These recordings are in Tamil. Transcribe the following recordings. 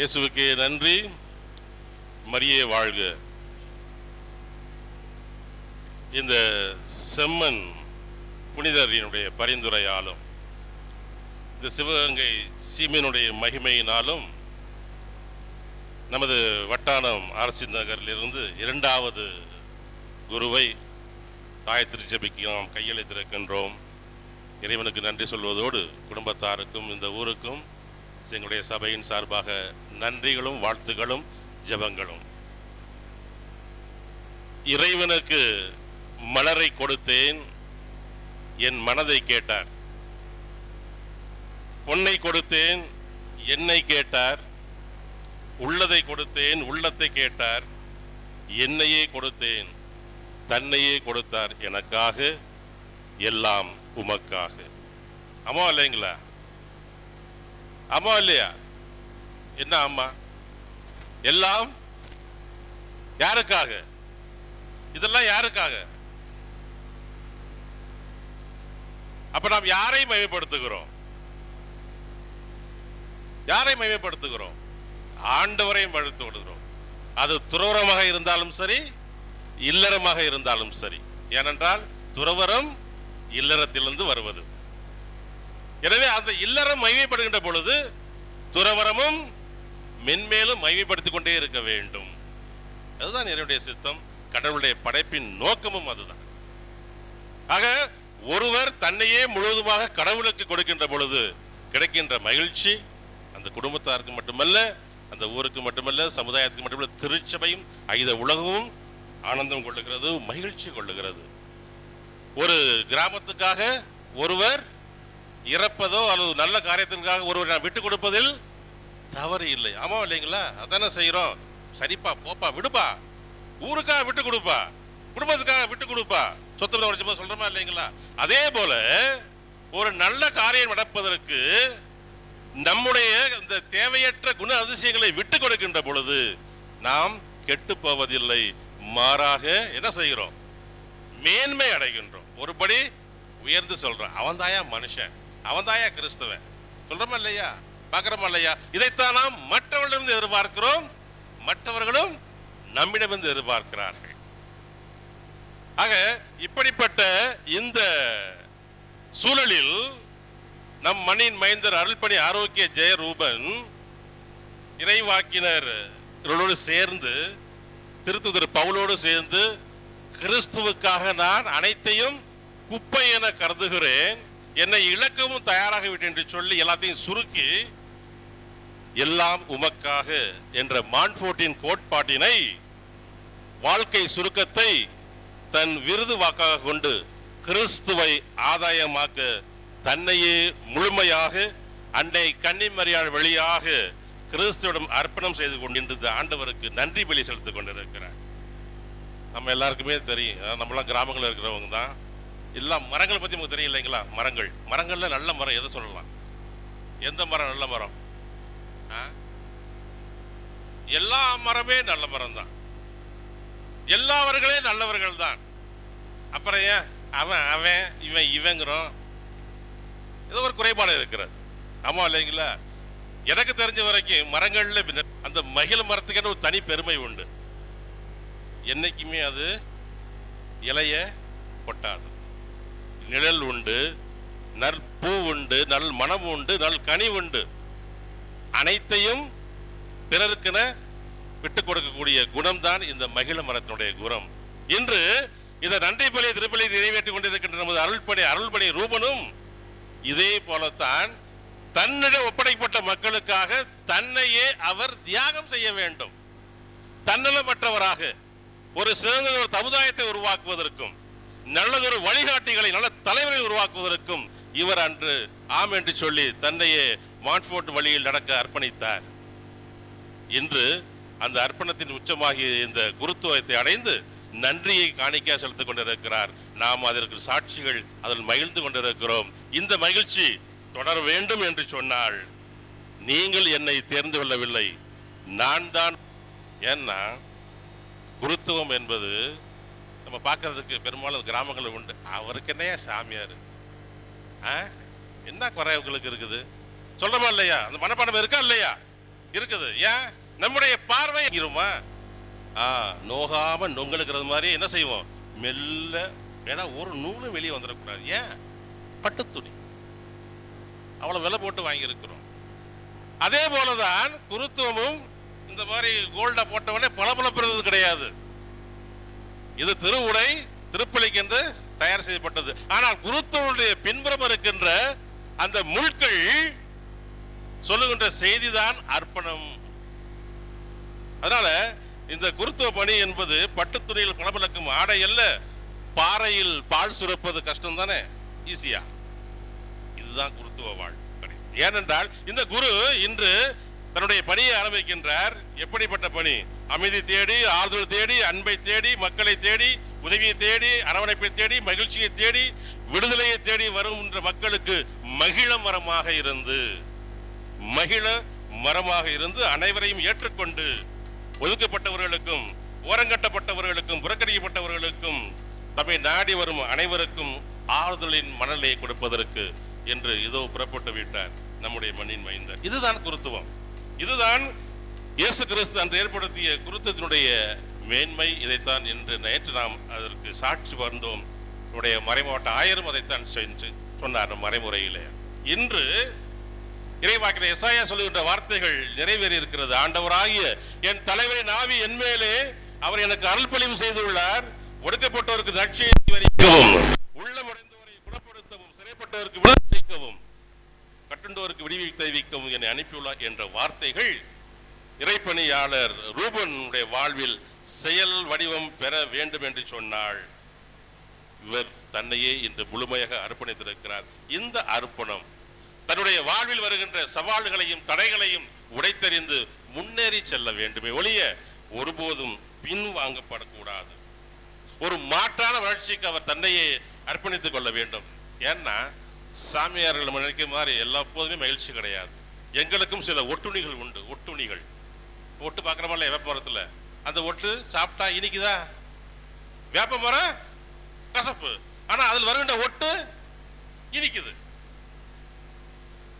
இயேசுவுக்கே நன்றி. மரியே வாழ்க. இந்த செம்மன் புனிதரினுடைய பரிந்துரையாலும் இந்த சிவகங்கை சீமையினுடைய மகிமையினாலும் நமது வட்டானம் அரசு நகரிலிருந்து இரண்டாவது குருவை தாய் திருச்சபைக்கு நாம் கையளித்திருக்கின்றோம். இறைவனுக்கு நன்றி சொல்வதோடு குடும்பத்தாருக்கும் இந்த ஊருக்கும் எங்களுடைய சபையின் சார்பாக நன்றிகளும் வாழ்த்துகளும் ஜெபங்களும். இறைவனுக்கு மலரை கொடுத்தேன், என் மனதை கேட்டார். பொன்னை கொடுத்தேன், என்னை கேட்டார். உள்ளதை கொடுத்தேன், உள்ளத்தை கேட்டார். என்னையே கொடுத்தேன், தன்னையே கொடுத்தார். எனக்காக, எல்லாம் உமக்காக. அம்மா இல்லைங்களா? அம்மா இல்லையா? என்ன அம்மா? எல்லாம் யாருக்காக? இதெல்லாம் யாருக்காக? அப்ப நாம் யாரை மகிமைப்படுத்துகிறோம்? யாரை மகிமைப்படுத்துகிறோம்? ஆண்டவரை மகிழ்த்துகிறோம். அது துறவரமாக இருந்தாலும் சரி, இல்லறமாக இருந்தாலும் சரி. ஏனென்றால் துறவரம் இல்லறத்திலிருந்து வருவது. எனவே அந்த இல்லறம் மகிமைப்படுகின்ற பொழுது துறவரமும் மென்மேலும் மகிமைப்படுத்திக் கொண்டே இருக்க வேண்டும். அதுதான் என்னுடைய சித்தம். கடவுளுடைய படைப்பின் நோக்கமும் அதுதான். ஆக ஒருவர் தன்னையே முழுவதுமாக கடவுளுக்கு கொடுக்கின்ற பொழுது கிடைக்கின்ற மகிழ்ச்சி அந்த குடும்பத்தாருக்கு மட்டுமல்ல, அந்த ஊருக்கு மட்டுமல்ல, சமுதாயத்துக்கு மட்டுமல்ல, திருச்சபையும் அகில உலகமும் ஆனந்தம் கொள்ளுகிறது, மகிழ்ச்சி கொள்ளுகிறது. ஒரு கிராமத்துக்காக ஒருவர் இறப்பதோ அல்லது நல்ல காரியத்திற்காக ஒருவர் நான் விட்டு கொடுப்பதில் தவறு இல்லை. ஆமா இல்லைங்களா? அதானே செய்யறோம். சரிப்பா, போப்பா, விடுப்பா, ஊருக்காக விட்டு கொடுப்பா, குடும்பத்துக்காக விட்டு கொடுப்பா, சொத்து வரைச்சப்போ சொல்றோமா இல்லைங்களா? அதே போல ஒரு நல்ல காரியம் நடப்பதற்கு நம்முடைய இந்த தேவையற்ற குண அதிசயங்களை விட்டு கொடுக்கின்ற பொழுது நாம் கெட்டு போவதில்லை, மாறாக என்ன செய்கிறோம்? மேன்மை அடைகின்றோம். ஒருபடி உயர்ந்து சொல்றான், அவன் தாயா மனுஷன், அவன் தாயா கிறிஸ்தவன் சொல்றோமா இல்லையா? பார்க்கிறோமா இல்லையா? இதைத்தான் நாம் மற்றவர்களிடம் எதிர்பார்க்கிறோம், மற்றவர்களும் நம்மிடமிருந்து எதிர்பார்க்கிறார்கள். ஆக இப்படிப்பட்ட இந்த சூழலில் நம் மண்ணின் மைந்தர் அருள்பணி ஆரோக்கிய ஜெயரூபன் இறைவாக்கினரோடு சேர்ந்து, திருத்துதர் பவுலோடு சேர்ந்து, கிறிஸ்துவுக்காக நான் அனைத்தையும் குப்பை என கருதுகிறேன், என்னை இழக்கவும் தயாராக விட்டேன் என்று சொல்லி எல்லாத்தையும் சுருக்கி எல்லாம் உமக்காக என்ற மான்ஃபோர்ட்டின் கோட்பாட்டினை, வாழ்க்கை சுருக்கத்தை தன் விருது வாக்காக கொண்டு கிறிஸ்துவை ஆதாயமாக்க தன்னையே முழுமையாக அன்னை கன்னிமரியாள் வழியாக கிறிஸ்துவிடம் அர்ப்பணம் செய்து கொண்டிருந்த ஆண்டவருக்கு நன்றி பலி செலுத்திக் கொண்டிருக்கிறார். நம்ம எல்லாருக்குமே தெரியும், நம்மளாம் கிராமங்களில் இருக்கிறவங்க தான். எல்லா மரங்களை பற்றி நமக்கு தெரியும் இல்லைங்களா? மரங்கள்ல நல்ல மரம் எதை சொல்லலாம்? எந்த மரம் நல்ல மரம்? எல்லா மரமே நல்ல மரம் தான், எல்லாவர்களே நல்லவர்கள் தான். அப்புறம் ஏன் அவன் அவன் இவன் இவங்கிறோம்? ஏதோ ஒரு குறைபாடு இருக்கிறது. ஆமா இல்லைங்களா? எனக்கு தெரிஞ்ச வரைக்கும் மரங்கள்ல அந்த மகிழ மரத்துக்கு ஒரு தனி பெருமை உண்டு. என்னைக்குமே அது இலைய கொட்டாது, நிழல் உண்டு, நற்பூ உண்டு, நல் மனம் உண்டு, நல் கனி உண்டு. அனைத்தையும் பிறருக்கென விட்டுக் கொடுக்கக்கூடிய குணம்தான் இந்த மகிழ மரத்தினுடைய குணம். இன்று இந்த நன்றி பலி திருப்பலி நிறைவேற்றிக் கொண்டிருக்கின்ற நமது அருள்பணி ரூபனும் இதே போலத்தான் தன்னிடம் ஒப்படைக்கப்பட்ட மக்களுக்காக தன்னையே அவர் தியாகம் செய்ய வேண்டும். தன்னலமற்றவராக ஒரு சிறந்த ஒரு சமுதாயத்தை உருவாக்குவதற்கும், நல்லதொரு வழிகாட்டிகளை, நல்ல தலைவரை உருவாக்குவதற்கும் இவர் அன்று ஆம் என்று சொல்லி தன்னையே மான்ஃபோர்ட் வழியில் நடக்க அர்ப்பணித்தார். இன்று அந்த அர்ப்பணத்தின் உச்சமாகிய இந்த குருத்துவத்தை அடைந்து நன்றியை காணிக்க செலுத்திக் கொண்டிருக்கிறார். நாம் அதற்கு சாட்சிகள், அதில் மகிழ்ந்து கொண்டிருக்கிறோம். இந்த மகிழ்ச்சி தொடர வேண்டும் என்று சொன்னால் நீங்கள் என்னை தேர்ந்து கொள்ளவில்லை, நான் தான். ஏன்னா குருத்துவம் என்பது நம்ம பார்க்கறதுக்கு பெரும்பாலும் கிராமங்கள் உண்டு. அவருக்கு என்னையா சாமியார், என்ன குறை உங்களுக்கு இருக்குது சொல்றமா இல்லையா? அந்த மனப்பாடம் இருக்கா இல்லையா? இருக்குது. ஏன்? நம்முடைய பார்வை இருமா நோகாம நொங்கலுக்கிறது மாதிரி என்ன செய்வோம்? மெல்ல, ஏன்னா ஒரு நூலும் வெளியே வந்துடக்கூடாது. ஏன்? பட்டு துணி அவ்வளவு விலை போட்டு வாங்கி இருக்கிறோம். அதே போலதான் குருத்துவமும் இந்த மாதிரி கோல்டா போட்டவனே பளபளப்புறது கிடையாது. இது திருவுடை, திருப்பலிக்கு என்று தயார் செய்யப்பட்டது. ஆனால் குருத்துவனுடைய பின்புறம் இருக்கின்ற அந்த முள்கள் சொல்லுகின்ற செய்திதான் அர்ப்பணம். அதனால இந்த குருத்துவ பணி என்பது பட்டு துணியில் பளபளக்கும் ஆடை அல்ல. பாறையில் பால் சுரப்பது கஷ்டம் தானே, ஈஸியா. இதுதான் குருத்துவ வாழ். ஏனென்றால் இந்த குரு இன்று தன்னுடைய பணியை ஆரம்பிக்கின்றார். எப்படிப்பட்ட பணி? அமைதி தேடி, ஆறுதல் தேடி, அன்பை தேடி, மக்களை தேடி, உதவியை தேடி, அரவணைப்பை தேடி, மகிழ்ச்சியை தேடி, விடுதலையை தேடி வருகின்ற மக்களுக்கு மகிழ மரமாக இருந்து அனைவரையும் ஏற்றுக்கொண்டு ஒதுக்கப்பட்டவர்களுக்கும், ஓரங்கட்டப்பட்டவர்களுக்கும், புறக்கணிக்கப்பட்டவர்களுக்கும், தம்மை நாடி வரும் அனைவருக்கும் ஆறுதலின் மணலை கொடுப்பதற்கு என்று இதோ புறப்பட்டு விட்டார் நம்முடைய மண்ணின் மைந்தர். இதுதான் குருத்துவம். இதுதான் இயேசு கிறிஸ்து அன்று ஏற்படுத்திய குருத்துவத்தினுடைய மேன்மை. இதைத்தான் என்று நேற்று நாம் அதற்கு சாட்சி வந்தோம். நம்முடைய மறைமாவட்ட ஆயரும் அதைத்தான் சொன்னார் மறைமுறையிலே. இன்று இறைவாக்கினர் எசாயா சொல்லுகின்ற வார்த்தைகள் நிறைவேறி இருக்கிறது. ஆண்டவராகிய என் தலைவரின் ஆவி என் மேலே, அவர் எனக்கு அருள்பொழிவு செய்துள்ளார். ஒடுக்கப்பட்டோருக்கு ரட்சியை அறிவிக்கவும், உள்ளமடைந்தோரை குணப்படுத்தவும், சிறைப்பட்டோருக்கு விடுவிக்கவும், கட்டுண்டோருக்கு விடுவிக்கவும் என்னை அனுப்பியுள்ளார் என்ற வார்த்தைகள் இறைப்பணியாளர் ரூபனுடைய வாழ்வில் செயல் வடிவம் பெற வேண்டும் என்று சொன்னாள். இவர் தன்னையே இன்று முழுமையாக அர்ப்பணித்திருக்கிறார். இந்த அர்ப்பணம் தன்னுடைய வாழ்வில் வருகின்ற சவால்களையும் தடைகளையும் உடைத்தறிந்து முன்னேறி செல்ல வேண்டுமே ஒழிய ஒருபோதும் பின் வாங்கப்படக்கூடாது. ஒரு மாற்றான வளர்ச்சிக்கு அவர் தன்னையே அர்ப்பணித்துக் கொள்ள வேண்டும். ஏன்னா சாமியார்கள் நினைக்கிற மாதிரி எல்லா போதுமே மகிழ்ச்சி கிடையாது. எங்களுக்கும் சில ஒட்டுணிகள் உண்டு. ஒட்டுணிகள் ஒட்டு பார்க்குறோமல்ல வேப்ப மரத்தில், அந்த ஒட்டு சாப்பிட்டா இனிக்குதா? வேப்ப மரம் கசப்பு, ஆனா அதில் வருகின்ற ஒட்டு இனிக்குது.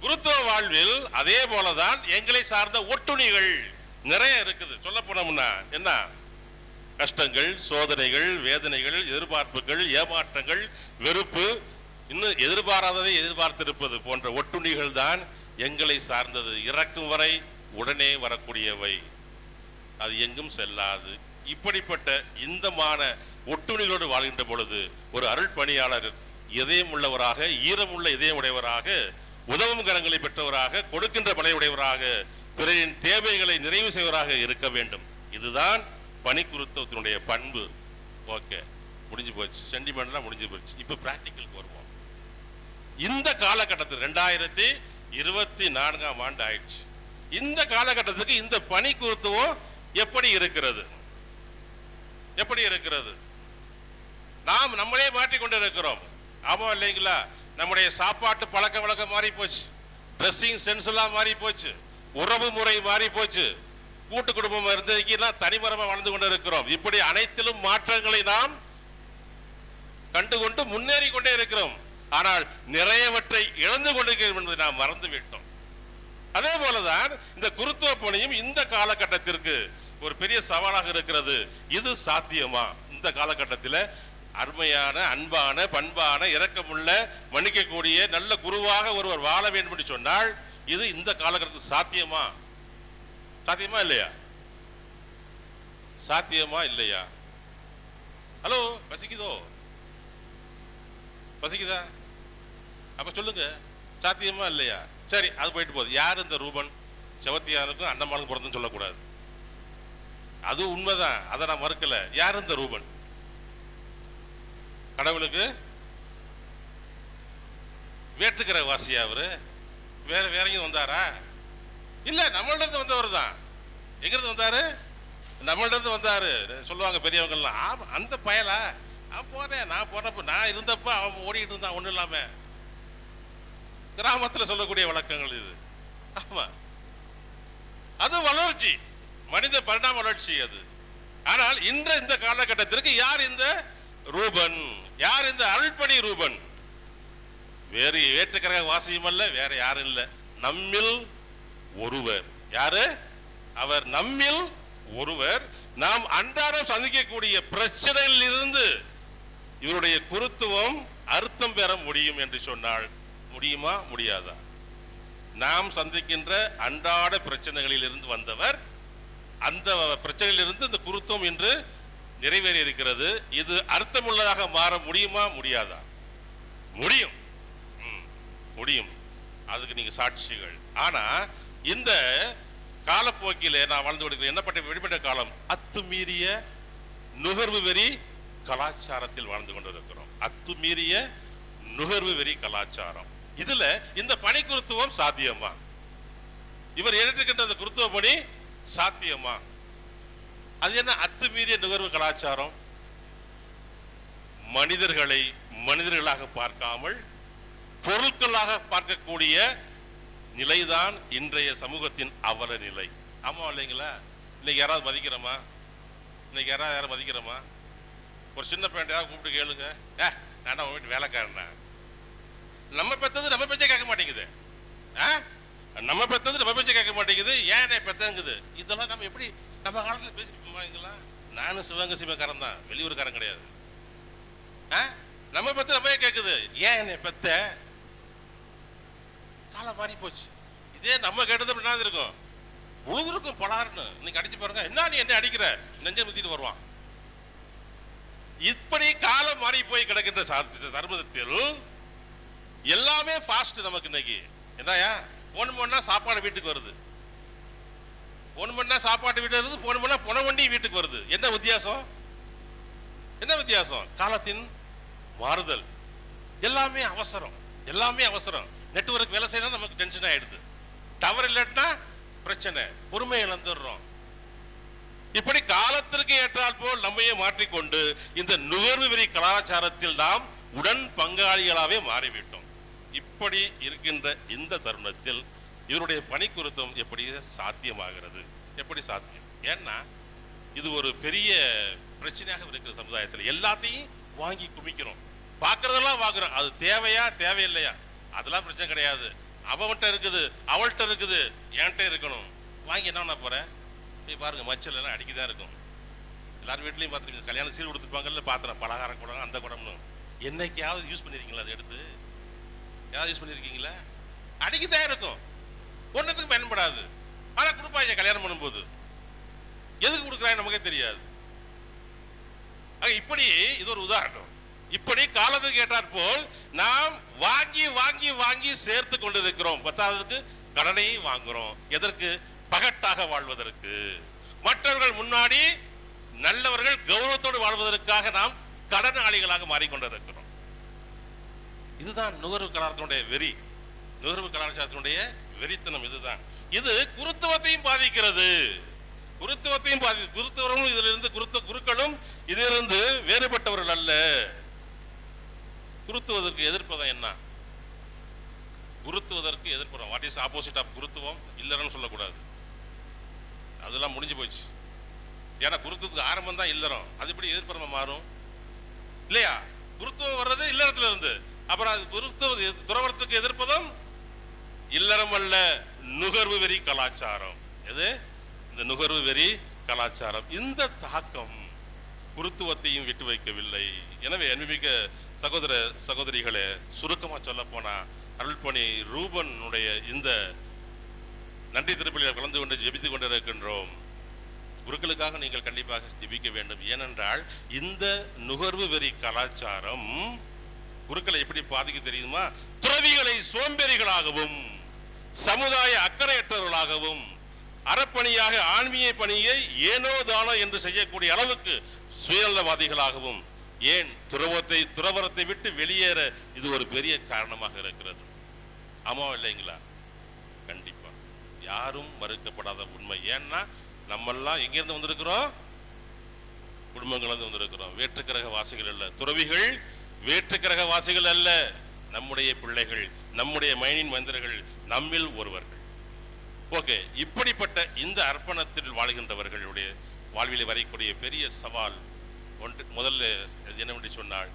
குருத்துவ வாழ்வில் அதே போலதான் எங்களை சார்ந்த ஒட்டுணிகள் நிறைய இருக்குது. சொல்ல போனோம்னா என்ன? கஷ்டங்கள், சோதனைகள், வேதனைகள், எதிர்பார்ப்புகள், ஏமாற்றங்கள், வெறுப்பு, இன்னும் எதிர்பாராததை எதிர்பார்த்திருப்பது போன்ற ஒட்டுணிகள் தான் எங்களை சார்ந்தது. இறக்கும் வரை உடனே வரக்கூடியவை, அது எங்கும் செல்லாது. இப்படிப்பட்ட இந்தமான ஒட்டுணிகளோடு வாழ்கின்ற பொழுது ஒரு அருள் பணியாளர் இதயம் உள்ளவராக, ஈரமுள்ள இதயம் உடையவராக, உதவும் கரங்களை பெற்றவராக, கொடுக்கின்ற பணி உடையவராக, பிறரின் தேவைகளை நிறைவு செய்வராக இருக்க வேண்டும். இதுதான் பணி குருத்துவத்தினுடைய பண்பு. ஓகே, முடிஞ்சு போச்சு. சென்டிமெண்ட்லாம் முடிஞ்சு போச்சு. இப்ப பிராக்டிக்கலுக்கு வருவோம். இந்த காலகட்டத்தில் 2024ஆம் ஆண்டு ஆயிடுச்சு. இந்த காலகட்டத்துக்கு இந்த பணி குருத்துவம் எப்படி இருக்கிறது? எப்படி இருக்கிறது? நாம் நம்மளே மாற்றிக்கொண்டு இருக்கிறோம். ஆமா இல்லைங்களா? நம்முடைய சாப்பாட்டு பழக்க வழக்கம் மாறி போச்சு, ட்ரெஸ்ஸிங் சென்ஸ் எல்லாம் மாறி போச்சு, உறவு முறை மாறி போச்சு, கூட்டு குடும்பம் இருந்ததுக்கெல்லாம் தனிமரமா வாழ்ந்து கொண்டு இருக்கிறோம். இப்படி அனைத்திலும் மாற்றங்களை நாம் கண்டுகொண்டு முன்னேறி கொண்டே இருக்கிறோம். ஆனால் நிறையவற்றை இழந்து கொண்டிருக்கிறோம் என்பதை நாம் மறந்து விட்டோம். அதே போலதான் இந்த குருத்துவ பணியும் இந்த காலகட்டத்திற்கு ஒரு பெரிய சவாலாக இருக்கிறது. இது சாத்தியமா? இந்த காலகட்டத்தில் அருமையான, அன்பான, பண்பான, இரக்கமுள்ள, மன்னிக்கக்கூடிய நல்ல குருவாக ஒருவர் வாழ வேண்டும் என்று சொன்னால் இது இந்த காலகட்டத்தில் சாத்தியமா? சாத்தியமா இல்லையா? சாத்தியமா இல்லையா? ஹலோ, பசிக்குதோ? பசிக்குதா? அப்ப சொல்லுங்க, சாத்தியமா இல்லையா? சரி, அது போயிட்டு போகுது. யார் இந்த ரூபன்? செவத்தியானுக்கும் அண்ணம்மாளுக்கும் பிறந்துன்னு சொல்லக்கூடாது. அது உண்மைதான், அதை நான் மறுக்கல. யார் இந்த ரூபன்? கடவுளுக்கு வேற்றுக்கிற வாசியா அவரு? வேற எங்கேயும் வந்தாரா? இல்ல, நம்மள்ட வந்தவர் தான். எங்கிருந்து வந்தாரு? நம்மள்ட வந்தாரு சொல்லுவாங்க பெரியவங்க எல்லாம். அந்த பயலா போறேன், நான் போறப்ப, நான் இருந்தப்ப அவன் ஓடிட்டு இருந்தான் ஒண்ணு இல்லாம. கிராமத்துல சொல்லக்கூடிய வழக்கங்கள் இது. ஆமா, அது வளர்ச்சி, மனித பரிணாம வளர்ச்சி அது. ஆனால் இன்று இந்த காலகட்டத்திற்கு யார் இந்த ரூபன்? யார் இந்த அருள்பணி ரூபன்? வேறு ஏற்றுக்கிற வாசியம் அல்ல, வேற யாரும் இல்லை, நம்மில் ஒருவர். யாரு? அவர் நம்மில் ஒருவர். நாம் அன்றாடம் சந்திக்கக்கூடிய பிரச்சனையில் இருந்து இவருடைய குருத்துவம் அர்த்தம் பெற முடியும் என்று சொன்னால் முடியுமா? முடியாதா? நாம் சந்திக்கின்ற அன்றாட பிரச்சனைகளில் இருந்து வந்தவர். அந்த பிரச்சனையிலிருந்து இந்த குருத்துவம் என்று நிறைவேறி இருக்கிறது. இது அர்த்தமுள்ளதாக மாற முடியுமா? முடியாதா? முடியும், முடியும். அதுக்கு நீங்க சாட்சிகள். ஆனா இந்த காலப்போக்கிலே நான் வாழ்ந்து கொடுக்கிறேன். என்னப்பட்ட வெளிப்பட்ட காலம் அத்துமீறிய நுகர்வு வெறி கலாச்சாரத்தில் வாழ்ந்து கொண்டிருக்கிறோம். அத்துமீறிய நுகர்வு வெறி கலாச்சாரம். இதுல இந்த பணி குருத்துவம் சாத்தியமா? இவர் ஏற்றுக்கின்ற அந்த குருத்துவ பணி சாத்தியமா? அது என்ன அத்துமீறிய நுகர்வு கலாச்சாரம்? மனிதர்களை மனிதர்களாக பார்க்காமல் பொருட்களாக பார்க்கக்கூடிய நிலைதான் இன்றைய சமூகத்தின் அவல நிலை. ஆமா இல்லைங்களா? இன்னைக்கு யாராவது மதிக்கிறோமா? இன்னைக்கு யாராவது மதிக்கிறோமா? ஒரு சின்ன பையன் கூப்பிட்டு கேளுங்க, நான் உன் வீட்டு வேலைக்காரனா? நம்ம பெற்றது நம்ம பேச்சை கேட்க மாட்டேங்குது. நம்ம பெற்றது நம்ம பேச்சை கேட்க மாட்டேங்குது. ஏன் என்னை பெத்தங்குது? இதெல்லாம் நம்ம எப்படி நம்ம காலத்தில் பேசிங்களா? நானும் சிவகங்கை சீமைக்காரன் தான், வெளியூருக்காரன் கிடையாது. நம்ம பெற்ற நம்ம கேட்குது, ஏன் என்னை பெத்த? காலம் மாறி போச்சு. இதே நம்ம கேட்டது என்ன இருக்கும்? உழுதுருக்கும் பலாருன்னு இன்னைக்கு அடிச்சு பாருங்க. என்ன நீ என்ன அடிக்கிற? நெஞ்சை முத்திட்டு வருவான். இப்படி காலம் மாறி போய் கிடக்கின்ற தர்மத்தில் எல்லாமே ஃபாஸ்ட். நமக்கு இன்னைக்கு என்னயா போன் பண்ணா சாப்பாடு வீட்டுக்கு வருது, போன் பண்ணா சாப்பாடு வீட்டுக்கு வருது, போன் பண்ணா புன வண்டி வீட்டுக்கு வருது. என்ன வித்தியாசம்? என்ன வித்தியாசம்? காலத்தின் மாறுதல். எல்லாமே அவசரம், எல்லாமே அவசரம். நெட்வொர்க் வேலை செய்யணும், நமக்கு டென்ஷன் ஆயிடுது. டவர் இல்லைன்னா பிரச்சனை, பொறுமை இழந்துடுறோம். இப்படி காலத்திற்கு ஏற்றால் போல் நம்மையே மாற்றிக்கொண்டு இந்த நுகர்வு வெறி கலாச்சாரத்தில் நாம் உடன் பங்காளிகளாகவே மாறிவிட்டோம். இப்படி இருக்கின்ற இந்த தருணத்தில் இவருடைய பணி குருத்தம் எப்படி சாத்தியமாகிறது? எப்படி சாத்தியம்? ஏன்னா இது ஒரு பெரிய பிரச்சனையாக இருக்கிற சமுதாயத்தில். எல்லாத்தையும் வாங்கி குமிக்கிறோம், பார்க்கறதெல்லாம் வாங்குறோம். அது தேவையா தேவையில்லையா அதெல்லாம் பிரச்சனை கிடையாது. அவன்கிட்ட இருக்குது, அவள்கிட்ட இருக்குது, என்கிட்ட இருக்கணும். வாங்கி என்ன பண்ண போற? போய் பாருங்க, மச்சல் எல்லாம் அடிக்கதான் இருக்கும். எல்லாரும் வீட்லையும் பார்த்துருக்கீங்க, கல்யாணம் சீல் கொடுத்துருப்பாங்கல்ல, பாத்திரம் பலகாரம் குடம் அந்த குடம்னு. என்னைக்காவது யூஸ் பண்ணிருக்கீங்களா? அதை எடுத்து ஏதாவது யூஸ் பண்ணிருக்கீங்களா? அடிக்கதான் இருக்கும், ஒன்னத்துக்கு பயன்படாது. ஆனா கொடுப்பாங்க கல்யாணம் பண்ணும்போது. எதுக்கு கொடுக்குறாங்க நமக்கே தெரியாது. இப்படி இது ஒரு உதாரணம். இப்படி காலத்துக்கு ஏற்றாற் போல் நாம் வாங்கி வாங்கி வாங்கி சேர்த்து கொண்டிருக்கிறோம். பத்தாவதுக்கு கடனையும் வாங்குறோம். எதற்கு? பகட்டாக வாழ்வதற்கு, மற்றவர்கள் முன்னாடி நல்லவர்கள் கௌரவத்தோடு வாழ்வதற்காக நாம் கடனாளிகளாக மாறிக்கொண்டிருக்கிறோம். இதுதான் நுகர்வு கலாச்சாரத்தினுடைய வெறி, நுகர்வு கலாச்சாரத்தினுடைய வெறித்தனம். இதுதான். இது குருத்துவத்தையும் பாதிக்கிறது, குருத்துவத்தையும் குருத்துவரும் இதிலிருந்து குருக்களும் இதிலிருந்து வேறுபட்டவர்கள் அல்ல. குருத்துவதற்கு எதிர்ப்பதம் என்ன? குருத்துவதற்கு எதிர்ப்புறம் வாட் இஸ் ஆப்போசிட் ஆஃப் குருத்துவம்? இல்லறன்னு சொல்லக்கூடாது, அதெல்லாம் முடிஞ்சு போச்சு. ஏன்னா குருத்துவத்துக்கு ஆரம்பம் தான் இல்லறம். அது எப்படி எதிர்ப்புறமா மாறும்? இல்லையா? குருத்துவம் வர்றது இல்லறத்துல இருந்து. அப்புறம் அது குருத்துவ துறவரத்துக்கு எதிர்ப்பதும் இல்லறம் அல்ல, நுகர்வு வெறி கலாச்சாரம். எது? இந்த நுகர்வு வெறி கலாச்சாரம். இந்த தாக்கம் குருத்துவத்தையும் விட்டு வைக்கவில்லை. எனவே அன்புமிக்க சகோதர சகோதரிகளே, சுருக்கமா சொல்ல போனா அருள்பணி ரூபனுடைய இந்த நன்றி திருப்பலியில் கலந்து கொண்டு ஜெபித்துக் கொண்டிருக்கின்றோம். குருக்களுக்காக நீங்கள் கண்டிப்பாக ஜெபிக்க வேண்டும். ஏனென்றால் இந்த நுகர்வு வெறி கலாச்சாரம் குருக்களை எப்படி பாதிக்க தெரியுமா? துறவிகளை சோம்பேறிகளாகவும் சமுதாய அக்கறையற்றவர்களாகவும் அறப்பணியாக ஆன்மீக பணியை ஏனோ தானோ என்று செய்யக்கூடிய அளவுக்கு சுயநலவாதிகளாகவும், ஏன் துறவரத்தை விட்டு வெளியேற இது ஒரு பெரிய காரணமாக இருக்கிறது. ஆமா இல்லைங்களா? கண்டிப்பா, யாரும் மறுக்கப்படாத உண்மை. ஏன்னா நம்மெல்லாம் எங்கிருந்து வந்திருக்கிறோம்? குடும்பங்கள் வந்திருக்கிறோம். வேற்றுக்கிரக வாசிகள் அல்ல, துறவிகள் வேற்றுக்கிரக வாசிகள் அல்ல, நம்முடைய பிள்ளைகள், நம்முடைய மைனின் மந்திரர்கள், நம்மில் ஒருவர்கள். ஓகே, இப்படிப்பட்ட இந்த அர்ப்பணத்தில் வாழ்கின்றவர்களுடைய வாழ்வில் வரைக்கூடிய பெரிய சவால் ஒன்று. முதல்ல என்னவென்று சொன்னால்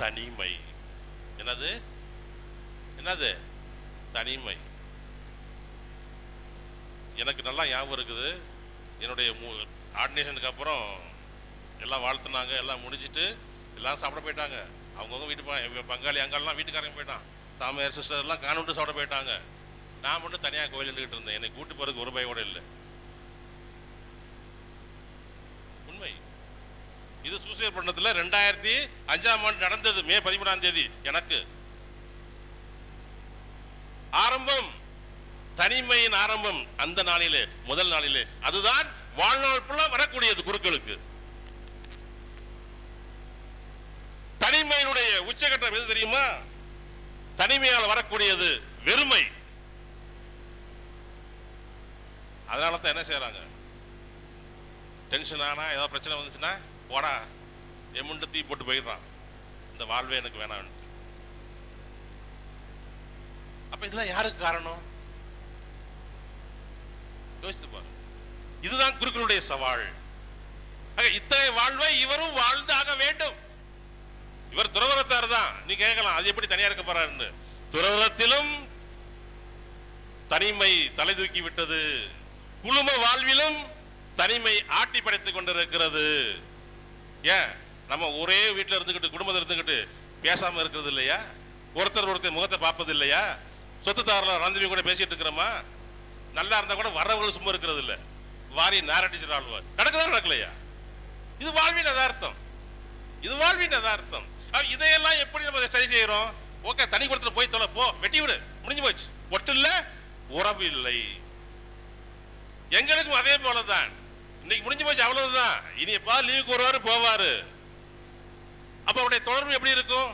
தனிமை. என்னது? என்னது? தனிமை. எனக்கு நல்லா ஞாபகம் இருக்குது. என்னுடைய ஆர்டினேஷனுக்கு அப்புறம் எல்லாம் வாழ்த்துனாங்க, எல்லாம் முடிஞ்சிட்டு எல்லாம் சாப்பிட போயிட்டாங்க. அவங்கவுங்க வீட்டு பங்காளி அங்காலாம் வீட்டுக்காரங்க போயிட்டான், தாமையார் சிஸ்டர் எல்லாம் காணுன்ட்டு சாப்பிட போயிட்டாங்க. நான் மட்டும் தனியாக கோயில் இருந்துகிட்டு இருந்தேன். என்னை கூட்டு போறதுக்கு ஒரு பய கூட இல்லை. உண்மை இது. சூசைட் பண்ணத்துல 2005 நடந்தது. மே 13 எனக்கு ஆரம்பம், தனிமையின் ஆரம்பம். அந்த நாளிலே, முதல் நாளிலே, அதுதான் வாழ்நாள் ஃபுல்லா வரக்கூடியது குருக்களுக்கு. தனிமையினுடைய உச்சகட்டம் எது தெரியுமா? தனிமையால் வரக்கூடியது வெறுமை. அதனால தான் என்ன செய்யறாங்க, டென்ஷன் ஆனா ஏதாவது பிரச்சனை வந்துச்சுன்னா போடா எமுண்டு தீ போட்டு போயிடுறான், இந்த வாழ்வே எனக்கு வேணாம். அப்ப இதெல்லாம் யாருக்கு காரணம்? யோசித்து பாரு. இதுதான் குருக்களுடைய சவால். இத்தகைய வாழ்வை இவரும் வாழ்ந்தாக வேண்டும். இவர் துறவரத்தார் தான். நீ கேட்கலாம், அது எப்படி தனியா இருக்க போறாருன்னு. துறவரத்திலும் தனிமை தலை தூக்கி விட்டது, குழும வாழ்விலும் தனிமை ஆட்டி படைத்துக் கொண்டிருக்கிறது. ஏன் நம்ம ஒரே வீட்டில் இருந்துகிட்டு, குடும்பத்தில் இருந்துகிட்டு பேசாம இருக்கிறது இல்லையா? ஒருத்தர் முகத்தை பார்ப்பது இல்லையா? சொத்துத்தாரில் ரந்தினி கூட பேசிட்டு இருக்கிறோமா? நல்லா இருந்தா கூட வரவர்கள் சும்மா இருக்கிறது இல்லை, வாரி நேரடிச்சு ஆழ்வார் நடக்குதான் நடக்கலையா? இது வாழ்வின் யதார்த்தம். இது வாழ்வின் யதார்த்தம். இதையெல்லாம் எப்படி நம்ம சரி செய்யறோம்? ஓகே, தனி கொடுத்துல போய் தொலை, போ, வெட்டி விடு, முடிஞ்சு போச்சு. ஒட்டு இல்ல, உறவு இல்லை. எங்களுக்கும் அதே போலதான். இன்னைக்கு முடிஞ்சு போச்சு, அவ்வளவுதான். இனி எப்பா லீவுக்கு வருவாரு, போவாரு. அப்ப அவருடைய தொடர்பு எப்படி இருக்கும்?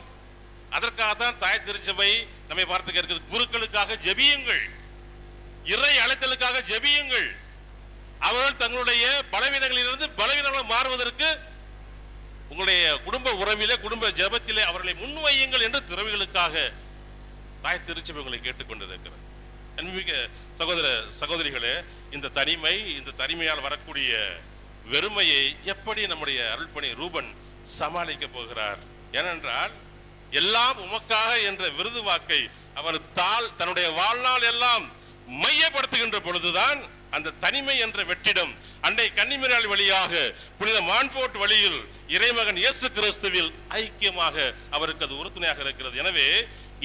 அதற்காகத்தான் தாய் திருச்சபை நம்மை பார்த்துக்க இருக்குது. குருக்களுக்காக ஜெபியுங்கள், இறை அழைத்தலுக்காக ஜெபியுங்கள். அவர்கள் தங்களுடைய பலவீனங்களிலிருந்து பலவீனங்களை மாறுவதற்கு உங்களுடைய குடும்ப உறவிலே, குடும்ப ஜெபத்திலே அவர்களை முன்வையுங்கள் என்று துறவிகளுக்காக தாய் திருச்சபை உங்களை கேட்டுக்கொண்டிருக்கிறது. அன்பிமிக்க சகோதர சகோதரிகளே, இந்த தனிமை, இந்த தனிமையால் வரக்கூடிய வெறுமையை எப்படி நம்முடைய அருள்பணி ரூபன் சமாளிக்க போகிறார்? ஏனென்றால் எல்லாம் உமக்காக என்ற விருது வாக்கை அவர் தன்னுடைய வாழ்நாள் எல்லாம் மையப்படுத்துகின்ற பொழுதுதான் அந்த தனிமை என்ற வெற்றிடம் அன்னை கன்னிமரியாள் வழியாக புனித மான்ஃபோர்ட் வழியில் இறைமகன் இயேசு கிறிஸ்துவில் ஐக்கியமாக அவருக்கு அது உறுதுணையாக இருக்கிறது. எனவே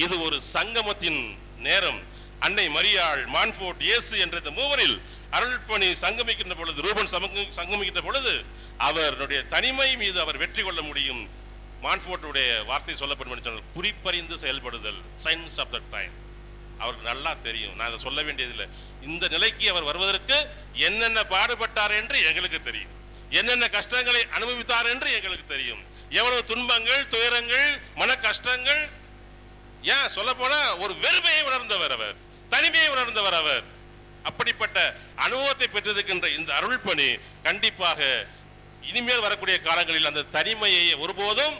இது ஒரு சங்கமத்தின் நேரம். அன்னை மரியாள், மான்ஃபோர்ட், இயேசு என்ற இந்த மூவரில் அருள்பணி சங்கமிக்கின்ற பொழுது, ரூபன் சங்கமிக்கின்ற பொழுது அவருடைய தனிமை மீது அவர் வெற்றி கொள்ள முடியும். மான்ஃபோர்ட்டுடைய வார்த்தை சொல்லப்படும், குறிப்பறிந்து செயல்படுதல், சயின்ஸ் ஆஃப் த டைம். அவருக்கு நல்லா தெரியும், நான் அதை சொல்ல வேண்டியதில்லை. இந்த நிலைக்கு அவர் வருவதற்கு என்னென்ன பாடுபட்டார் என்று எங்களுக்கு தெரியும், என்னென்ன கஷ்டங்களை அனுபவித்தார் என்று எங்களுக்கு தெரியும், எவ்வளவு துன்பங்கள், துயரங்கள், மன கஷ்டங்கள். ஏன் சொல்ல போனா ஒரு வெறுமையை உணர்ந்தவர் அவர், தனிமையை உணர்ந்தவர் அவர். அப்படிப்பட்ட அனுபவத்தை பெற்றிருக்கின்ற இந்த அருள் பணி கண்டிப்பாக இனிமேல் வரக்கூடிய காலங்களில் அந்த தனிமையை ஒருபோதும்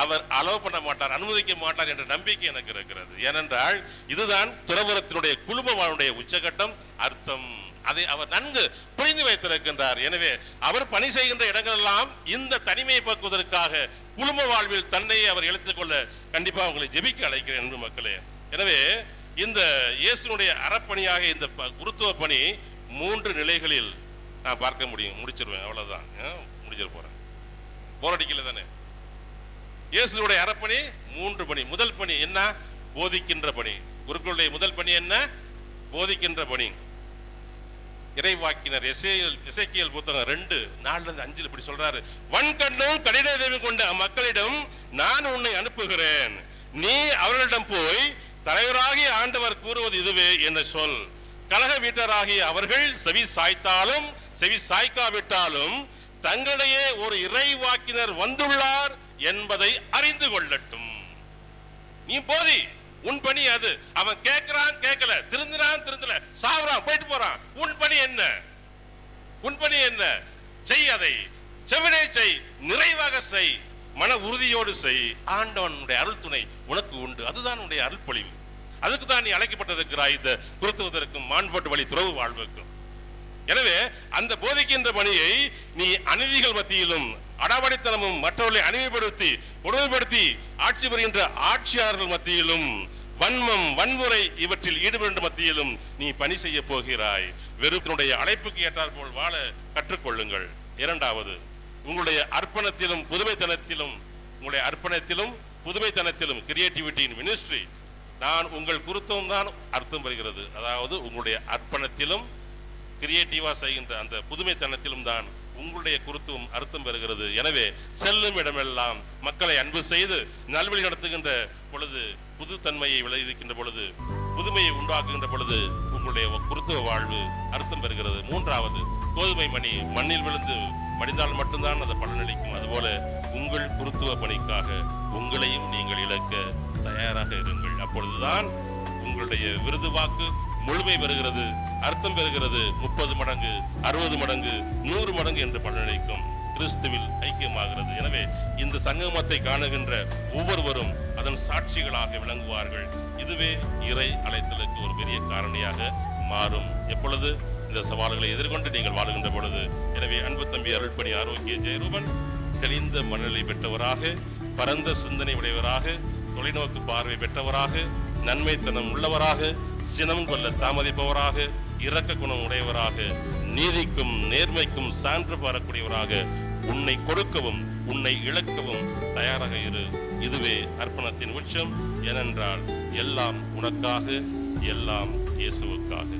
அவர் அலோவ் பண்ண மாட்டார், அனுமதிக்க மாட்டார் என்ற நம்பிக்கை எனக்கு இருக்கிறது. ஏனென்றால் இதுதான் துறவரத்தினுடைய குழுமவாளுடைய உச்சகட்டம், அர்த்தம். அதை அவர் நன்கு புரிந்து வைத்திருக்கின்றார். எனவே அவர் பணி செய்கின்ற இடங்களெல்லாம் இந்த தனிமையை போக்குவதற்காக குழும வாழ்வில் தன்னை அவர் இழுத்துக் கொள்ள கண்டிப்பாக உங்களை ஜெபிக்க அழைக்கிறேன் அன்பு மக்களே. எனவே இந்த இயேசுனுடைய அறப்பணியாக இந்த குருத்துவ பணி 3 நிலைகளில் நான் பார்க்க முடியும். முடிச்சிருவேன், அவ்வளவுதான், முடிச்சிட போறேன். போராடிக்கல தானே. இயேசுடைய அறப்பணி 3 பணி. முதல் பணி என்ன? போதிக்கின்ற பணி. குருக்களுடைய முதல் பணி என்ன? போதிக்கின்ற பணி. இறைவாக்கினர் எசேக்கியேல் புத்தகம் 2:4-5 இப்படி சொல்றாரு, வன்கண்ணும் கடின இதயம் கொண்ட மக்களிடம் நான் உன்னை அனுப்புகிறேன், நீ அவர்களிடம் போய் தலைவராகிய ஆண்டவர் கூறுவது இதுவே என்று சொல். கலக வீட்டராகிய அவர்கள் செவி சாய்த்தாலும் செவி சாய்க்காவிட்டாலும் தங்களிடையே ஒரு இறைவாக்கினர் வந்துள்ளார் என்பதை அறிந்து கொள்ளட்டும். நீ போதி, உன் பணி அது. அவன் கேட்கிறான், கேட்கல, திருந்தினான், திருந்தல, சாவறான், போயிட்டு போறான். உன் பணி என்ன? உன் பணி என்ன? செய், அதை செவினே செய், நிறைவாக செய், மன உறுதியோடு செய். ஆண்டவனுடைய அருள் துணை உனக்கு உண்டு. அதுதான் உன்னுடைய அருள் பொழிவு. அதுக்கு தான் நீ அழைக்கப்பட்டிருக்கிறாய், இந்த குருத்துவதற்கும் மான்ஃபோர்ட் வழி துறவு வாழ்வுக்கும். எனவே அந்த போதிக்கின்ற பணியை நீ அநீதிகள் மத்தியிலும் அடாவடித்தனமும் மற்றவர்களை அணிமைப்படுத்தி கொடுமைப்படுத்தி ஆட்சி புரிகின்ற ஆட்சியாளர்கள் மத்தியிலும் வன்மம், வன்முறை இவற்றில் ஈடுபடும் மத்தியிலும் நீ பணி செய்ய போகிறாய். வெறுப்பினுடைய அழைப்புக்கு ஏற்றார் போல் வாழ கற்றுக்கொள்ளுங்கள். இரண்டாவது, உங்களுடைய அர்ப்பணத்திலும் புதுமைத்தனத்திலும் கிரியேட்டிவிட்டி இன் மினிஸ்ட்ரி. நான் உங்கள் குருத்துவம் தான் அர்த்தம் பெறுகிறது. அதாவது உங்களுடைய அர்ப்பணத்திலும் கிரியேட்டிவா செய்கின்ற அந்த புதுமைத்தனத்திலும் தான் உங்களுடைய குருத்துவம் அர்த்தம் பெறுகிறது. எனவே செல்லும் இடமெல்லாம் மக்களை அன்பு செய்து நல்வழி நடத்துகின்ற பொழுது, புதுத்தன்மையை விளைவிக்கின்ற பொழுது, புதுமையை உண்டாக்குகின்ற பொழுது உங்களுடைய குருத்துவ வாழ்வு அர்த்தம் பெறுகிறது. மூன்றாவது, கோதுமை மணி மண்ணில் விழுந்து மடிந்தால் மட்டும்தான் அது பலனளிக்கும். அதுபோல உங்கள் குருத்துவ பணிக்காக உங்களையும் நீங்கள் இழக்க தயாராக இருங்கள். அப்பொழுதுதான் உங்களுடைய விருது வாக்கு முழுமை பெறுகிறது, அர்த்தம் பெறுகிறது. 30 மடங்கு, 60 மடங்கு, 100 மடங்கு என்று பலனளிக்கும். கிறிஸ்துவில் ஐக்கியமாகிறது. எனவே இந்த சங்கமத்தை காணுகின்ற ஒவ்வொருவரும் அதன் சாட்சிகளாக விளங்குவார்கள். இதுவே இறை அழைத்தலுக்கு ஒரு பெரிய காரணியாக மாறும். எப்பொழுது இந்த சவால்களை எதிர்கொண்டு நீங்கள் வாழுகின்ற பொழுது. எனவே அன்பு தம்பி அருள்பணி ஆரோக்கிய ஜெயரூபன் தெளிந்த மனநிலை பெற்றவராக, பரந்த சிந்தனை உடையவராக, தொலைநோக்கு பார்வை பெற்றவராக, நன்மைத்தனம் உள்ளவராக, சினம் கொள்ள தாமதிப்பவராக, இரக்க குணம் உடையவராக, நீதிக்கும் நேர்மைக்கும் சான்று பெறக்கூடியவராக, உன்னை கொடுக்கவும் உன்னை இழக்கவும் தயாராக இரு. இதுவே அர்ப்பணத்தின் உச்சம். ஏனென்றால் எல்லாம் உனக்காக, எல்லாம் இயேசுவுக்காக.